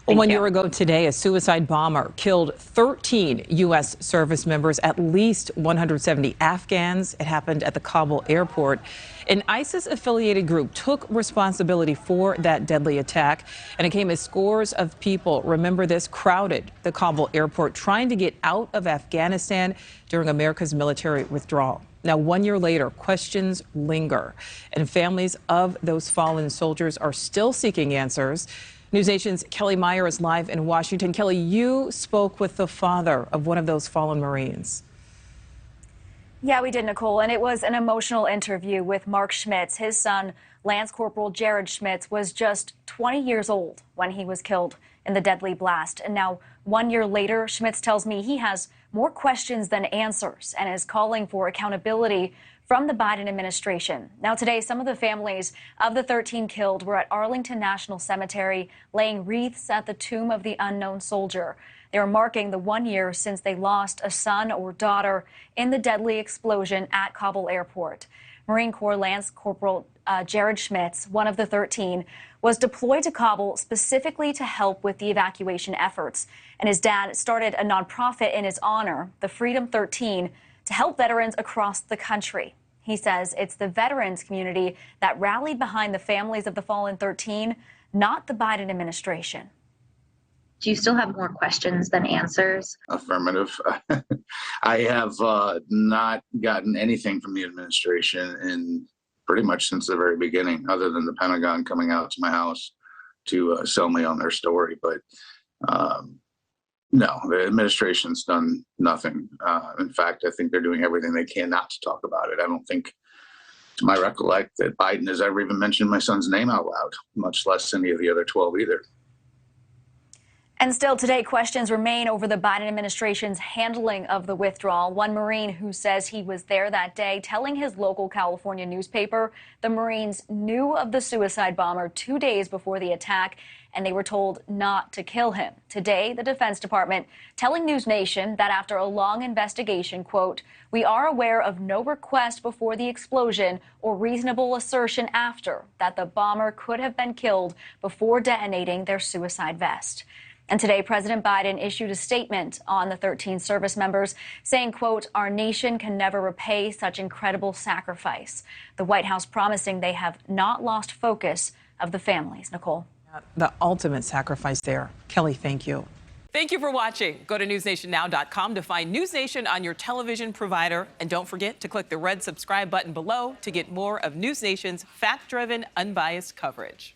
Well, Thank 1 you. year ago today, a suicide bomber killed 13 U.S. service members, at least 170 Afghans. It happened at the Kabul airport. An ISIS-affiliated group took responsibility for that deadly attack, and it came as scores of people, remember this, crowded the Kabul airport trying to get out of Afghanistan during America's military withdrawal. Now, 1 year later, questions linger, and families of those fallen soldiers are still seeking answers. NewsNation's Kellie Meyer is live in Washington. Kellie, you spoke with the father of one of those fallen Marines. Yeah, we did, Nicole, and it was an emotional interview with Mark Schmitz. His son, Lance Corporal Jared Schmitz, was just 20 years old when he was killed in the deadly blast. And now, 1 year later, Schmitz tells me he has more questions than answers and is calling for accountability from the Biden administration. Now, today, some of the families of the 13 killed were at Arlington National Cemetery laying wreaths at the tomb of the unknown soldier. They were marking the 1 year since they lost a son or daughter in the deadly explosion at Kabul airport. Marine Corps Lance Corporal Jared Schmitz, one of the 13, was deployed to Kabul specifically to help with the evacuation efforts. And his dad started a nonprofit in his honor, the Freedom 13, to help veterans across the country. He says it's the veterans community that rallied behind the families of the fallen 13, not the Biden administration. Do you still have more questions than answers? Affirmative. I have not gotten anything from the administration in pretty much since the very beginning, other than the Pentagon coming out to my house to sell me on their story. But no, the administration's done nothing. In fact, I think they're doing everything they can not to talk about it. I don't think, to my recollect, that Biden has ever even mentioned my son's name out loud, much less any of the other 12 either. And still today, questions remain over the Biden administration's handling of the withdrawal. One Marine who says he was there that day telling his local California newspaper the Marines knew of the suicide bomber 2 days before the attack, and they were told not to kill him. Today, the Defense Department telling NewsNation that after a long investigation, quote, "We are aware of no request before the explosion or reasonable assertion after that the bomber could have been killed before detonating their suicide vest." And today, President Biden issued a statement on the 13 service members saying, quote, "Our nation can never repay such incredible sacrifice." The White House promising they have not lost focus of the families. Nicole. The ultimate sacrifice there. Kellie, thank you. Thank you for watching. Go to newsnationnow.com to find NewsNation on your television provider. And don't forget to click the red subscribe button below to get more of NewsNation's fact-driven, unbiased coverage.